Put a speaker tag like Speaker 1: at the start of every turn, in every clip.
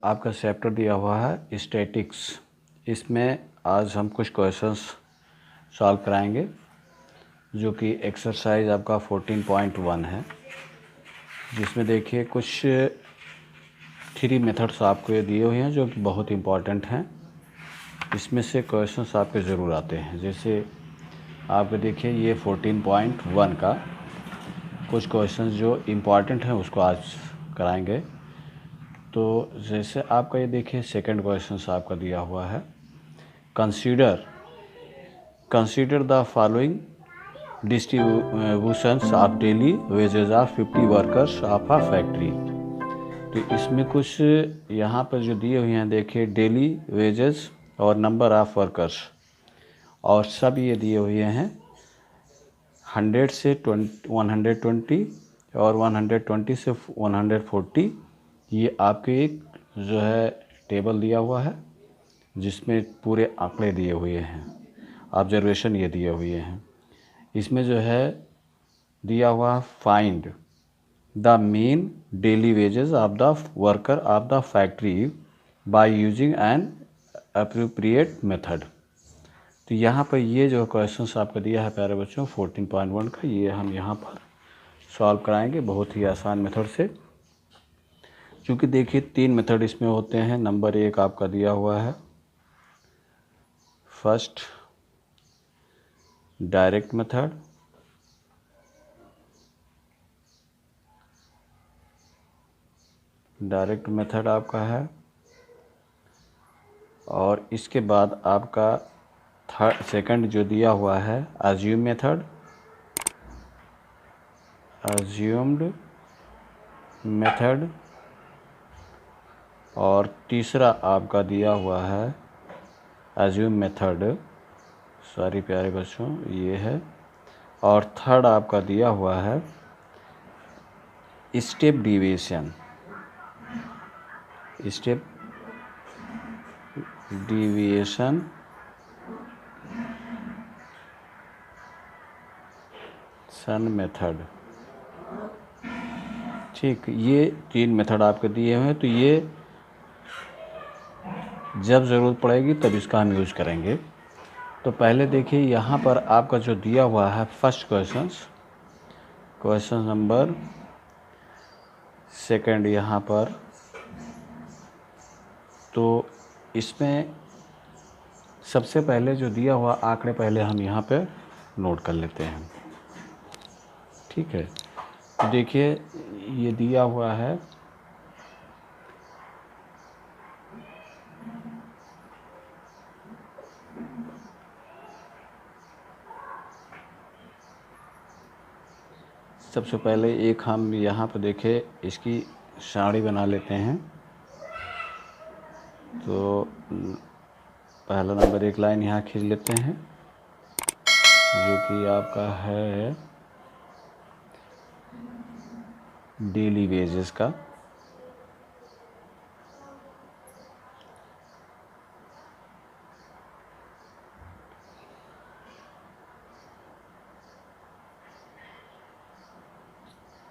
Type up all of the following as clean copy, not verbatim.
Speaker 1: आपका चैप्टर दिया हुआ है स्टैटिक्स। इसमें आज हम कुछ क्वेश्चंस सॉल्व कराएंगे जो कि एक्सरसाइज आपका 14.1 है, जिसमें देखिए कुछ 3 मेथड्स आपको दिए हुए हैं जो कि बहुत इम्पॉर्टेंट हैं। इसमें से क्वेश्चंस आपके ज़रूर आते हैं। जैसे आपको देखिए ये 14.1 का कुछ क्वेश्चंस जो इम्पॉर्टेंट हैं उसको आज कराएंगे। तो जैसे आपका ये देखिए सेकंड क्वेश्चन आपका दिया हुआ है, consider the following distributions of daily wages of 50 workers of a factory. तो इसमें कुछ यहाँ पर जो दिए हुए हैं देखिए डेली वेजेस और नंबर ऑफ वर्कर्स, और सब ये दिए हुए हैं 100 से 120 और 120 से 140। ये आपके एक जो है टेबल दिया हुआ है जिसमें पूरे आंकड़े दिए हुए हैं, ऑब्जर्वेशन ये दिए हुए हैं। इसमें जो है दिया हुआ find the mean daily wages of the worker of the factory by using an appropriate method. तो यहाँ पर ये जो क्वेश्चन आपका दिया है प्यारे बच्चों 14.1 का, ये हम यहाँ पर सॉल्व कराएंगे बहुत ही आसान मेथड से। क्योंकि देखिए 3 मेथड इसमें होते हैं। नंबर 1 आपका दिया हुआ है फर्स्ट डायरेक्ट मेथड, आपका है, और इसके बाद आपका सेकंड जो दिया हुआ है अज्यूम्ड मेथड, और तीसरा आपका दिया हुआ है अज्यूम मेथड, सॉरी प्यारे बच्चों ये है, और थर्ड आपका दिया हुआ है स्टेप डिविएशन मेथड। ठीक, ये 3 मेथड आपके दिए हुए हैं। तो ये जब ज़रूरत पड़ेगी तब इसका हम यूज़ करेंगे। तो पहले देखिए यहाँ पर आपका जो दिया हुआ है फर्स्ट क्वेश्चन नंबर सेकंड यहाँ पर, तो इसमें सबसे पहले जो दिया हुआ आंकड़े पहले हम यहाँ पे नोट कर लेते हैं। ठीक है, तो देखिए ये दिया हुआ है सबसे पहले एक हम यहाँ पर देखें इसकी सारणी बना लेते हैं। तो पहला नंबर 1 लाइन यहाँ खींच लेते हैं जो कि आपका है डेली वेजेस का।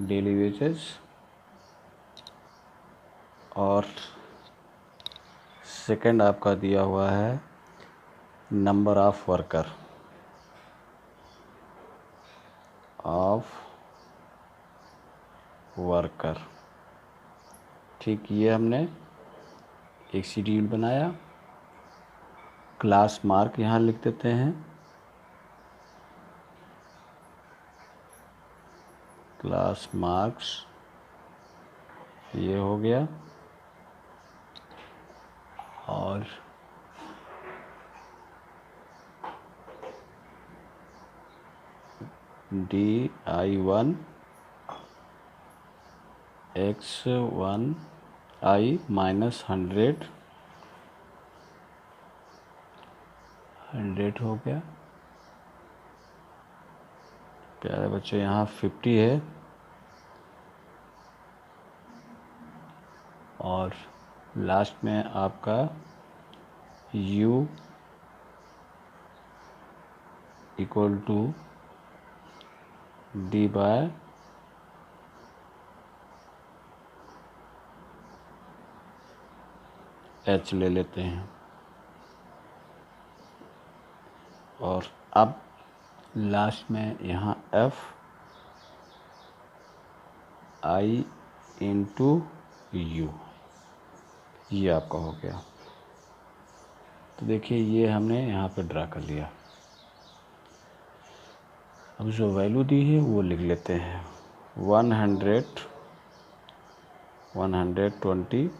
Speaker 1: डेली वेजेस, और सेकंड आपका दिया हुआ है नंबर ऑफ वर्कर। ठीक, ये हमने एक शेड्यूल बनाया। क्लास मार्क यहाँ लिख देते हैं, क्लास मार्क्स ये हो गया, और DI1 X1I माइनस 100 हो गया। प्यारे बच्चों यहाँ 50 है, और लास्ट में आपका U equal to D by H ले लेते हैं। और अब लास्ट में यहाँ एफ आई इंटू यू, ये आपका हो गया। तो देखिए ये हमने यहाँ पे ड्रा कर लिया। अब जो वैल्यू दी है वो लिख लेते हैं। 100, 120,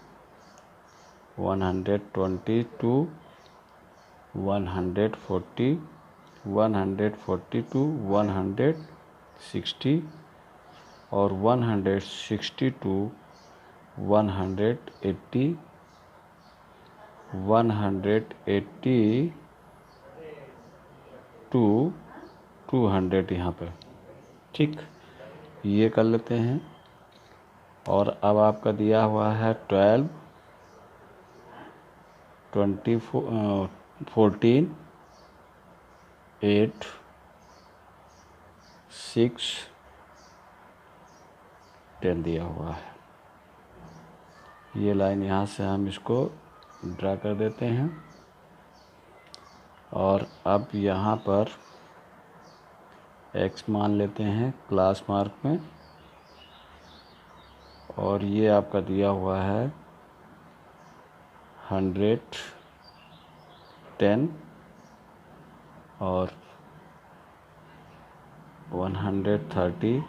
Speaker 1: 122, 140, 142, 160 और 162, 180, 180 टू 200 यहाँ पर, ठीक, ये कर लेते हैं। और अब आपका दिया हुआ है 12, 24, 14, 8, 6, 10 दिया हुआ है। ये लाइन यहाँ से हम इसको ड्रा कर देते हैं। और अब यहाँ पर x मान लेते हैं क्लास मार्क में। और ये आपका दिया हुआ है 110 और 130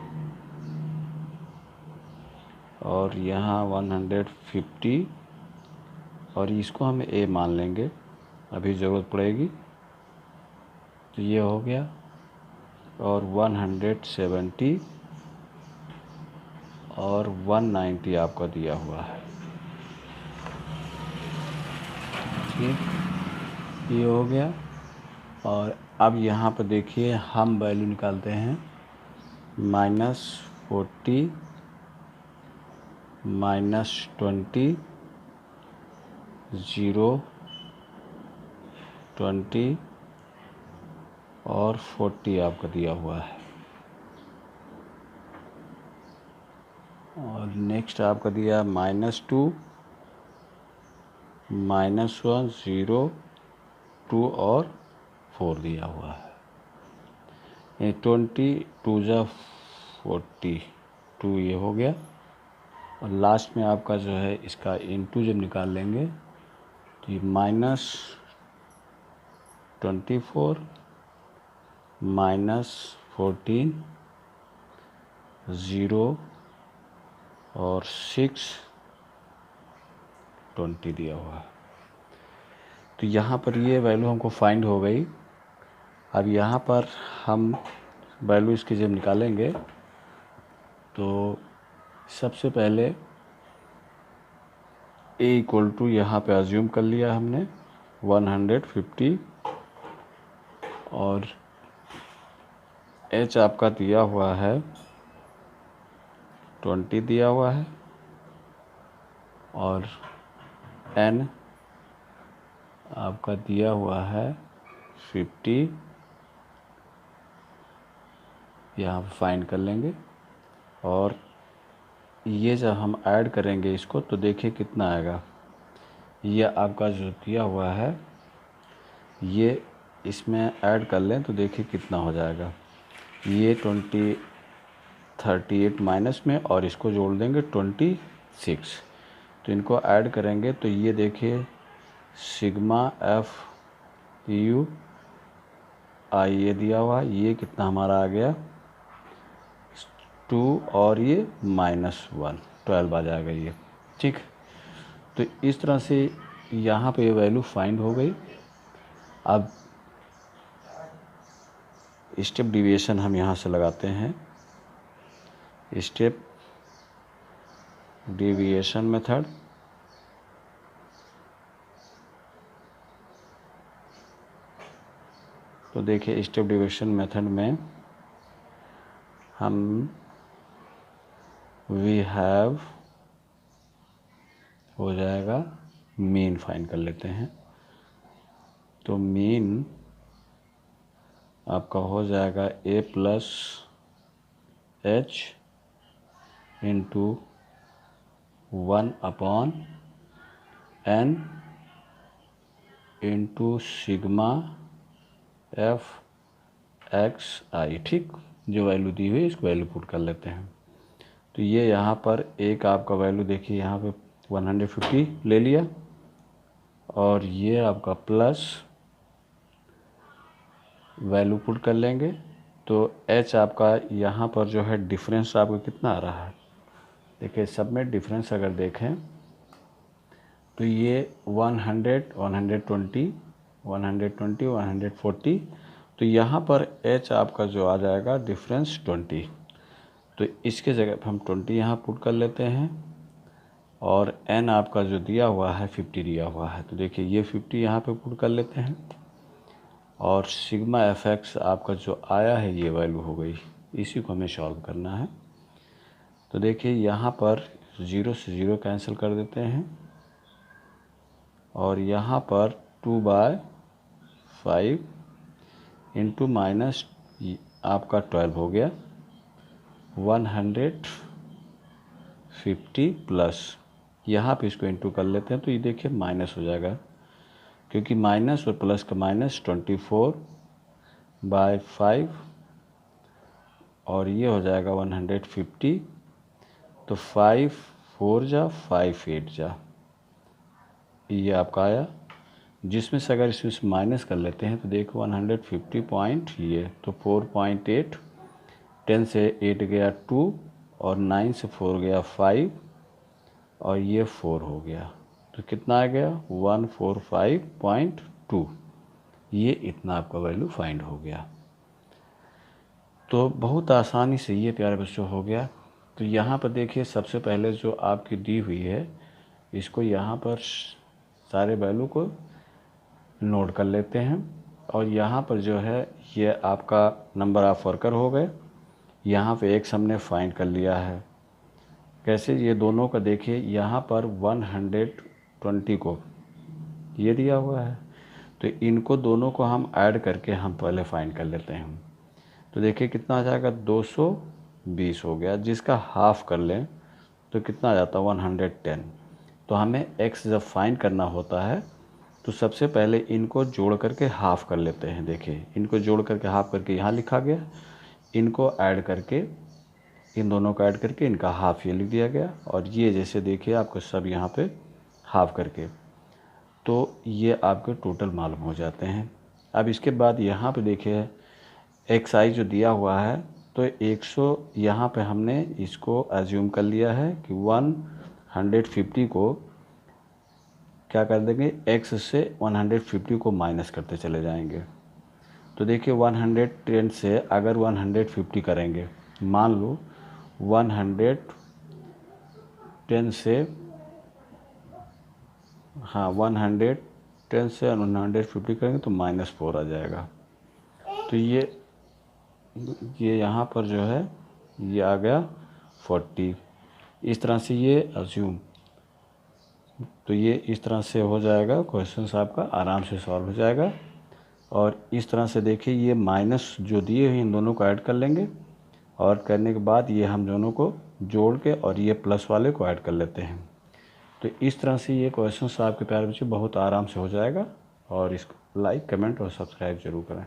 Speaker 1: और यहाँ 150 और इसको हम a मान लेंगे, अभी ज़रूरत पड़ेगी। तो ये हो गया। और 170 और 190 आपका दिया हुआ है, ठीक, ये हो गया। और अब यहाँ पर देखिए हम वैल्यू निकालते हैं -40, -20, 0, 20 और 40 आपका दिया हुआ है। और नेक्स्ट आपका दिया -2, -1, 0, 2 और 4 दिया हुआ है। 20 2 जा 40, 2 ये हो गया। और लास्ट में आपका जो है इसका इनटू जब निकाल लेंगे तो ये -24, -14, 0 और 6, 20 दिया हुआ है। तो यहाँ पर ये वैल्यू हमको फाइंड हो गई। अब यहाँ पर हम वैल्यू इसकी जब निकालेंगे तो सबसे पहले a इक्वल टू यहाँ पे अज्यूम कर लिया हमने 150 और h आपका दिया हुआ है 20 दिया हुआ है और n आपका दिया हुआ है 50, यहाँ पे फाइंड कर लेंगे। और ये जब हम ऐड करेंगे इसको तो देखिए कितना आएगा। ये आपका जो दिया हुआ है ये इसमें ऐड कर लें तो देखिए कितना हो जाएगा। ये 38 माइनस में और इसको जोड़ देंगे 26, तो इनको ऐड करेंगे तो ये देखिए सिग्मा एफ यू आई ये दिया हुआ, ये कितना हमारा आ गया 2 और ये -1, 12 आ जाएगा ये, ठीक। तो इस तरह से यहाँ पे ये वैल्यू फाइंड हो गई। अब स्टेप डिविएशन हम यहाँ से लगाते हैं। स्टेप डिविएशन मेथड, तो देखिए स्टेप डिविएशन मेथड में हम वी हैव हो जाएगा मीन फाइंड कर लेते हैं। तो मीन आपका हो जाएगा a + h into 1/n into sigma F X I, ठीक। जो वैल्यू दी हुई है इसको वैल्यू पुट कर लेते हैं। तो ये यहाँ पर एक आपका वैल्यू देखिए यहाँ पे 150 ले लिया, और ये आपका प्लस वैल्यू पुट कर लेंगे। तो एच आपका यहाँ पर जो है डिफरेंस आपका कितना आ रहा है, देखिए सब में डिफरेंस अगर देखें तो ये 100, 120, 120, 140, तो यहाँ पर h आपका जो आ जाएगा डिफरेंस 20। तो इसके जगह पर हम 20 यहाँ पुट कर लेते हैं, और n आपका जो दिया हुआ है 50 दिया हुआ है, तो देखिए ये 50 यहाँ पे पुट कर लेते हैं, और सिग्मा एफ एक्स आपका जो आया है ये वैल्यू हो गई। इसी को हमें सॉल्व करना है। तो देखिए यहाँ पर 0 से 0 कैंसिल कर देते हैं, और यहाँ पर 2/5 इंटू माइनस आपका 12 हो गया, 150 प्लस, यहाँ पे इसको इंटू कर लेते हैं तो ये देखिए माइनस हो जाएगा, क्योंकि माइनस और प्लस का माइनस 24/5, और ये हो जाएगा 150। तो 5 4 जा 5 8 जा, ये आपका आया, जिसमें से अगर इसमें से माइनस कर लेते हैं तो देखो 150 पॉइंट ये, तो 4.8, 10 से 8 गया 2, और 9 से 4 गया 5, और ये 4 हो गया, तो कितना आ गया 145.2। ये इतना आपका वैल्यू फाइंड हो गया। तो बहुत आसानी से ये प्यारे बच्चों हो गया। तो यहाँ पर देखिए सबसे पहले जो आपकी दी हुई है इसको यहाँ पर सारे वैल्यू को नोट कर लेते हैं, और यहाँ पर जो है ये आपका नंबर ऑफ वर्कर हो गए। यहाँ पे एक्स हमने फाइंड कर लिया है। कैसे, ये दोनों का देखिए यहाँ पर 120 को ये दिया हुआ है, तो इनको दोनों को हम ऐड करके हम पहले फाइंड कर लेते हैं। तो देखिए कितना आ जाएगा 220 हो गया, जिसका हाफ कर लें तो कितना आ जाता है 110। तो हमें x जब फाइंड करना होता है तो सबसे पहले इनको जोड़ करके हाफ कर लेते हैं। देखिए इनको जोड़ करके हाफ करके यहाँ लिखा गया, इनको ऐड करके इन दोनों को ऐड करके इनका हाफ ये लिख दिया गया, और ये जैसे देखिए आपको सब यहाँ पे हाफ करके, तो ये आपके टोटल मालूम हो जाते हैं। अब इसके बाद यहाँ पे देखिए एक्स आई जो दिया हुआ है, तो 100 यहाँ पे हमने इसको एज्यूम कर लिया है कि 150 को क्या कर देंगे, x से 150 को माइनस करते चले जाएंगे। तो देखिए 110 से अगर 150 करेंगे, मान लो 110 से, हाँ 110 से 150 करेंगे तो -4 आ जाएगा। तो ये यहाँ पर जो है ये आ गया 40। इस तरह से ये अज्यूम, तो ये इस तरह से हो जाएगा, क्वेश्चन आपका आराम से सॉल्व हो जाएगा। और इस तरह से देखिए ये माइनस जो दिए हुए इन दोनों को ऐड कर लेंगे, और करने के बाद ये हम दोनों को जोड़ के और ये प्लस वाले को ऐड कर लेते हैं। तो इस तरह से ये क्वेश्चन आपके प्यारे बच्चे बहुत आराम से हो जाएगा। और इसको लाइक, कमेंट और सब्सक्राइब जरूर करें।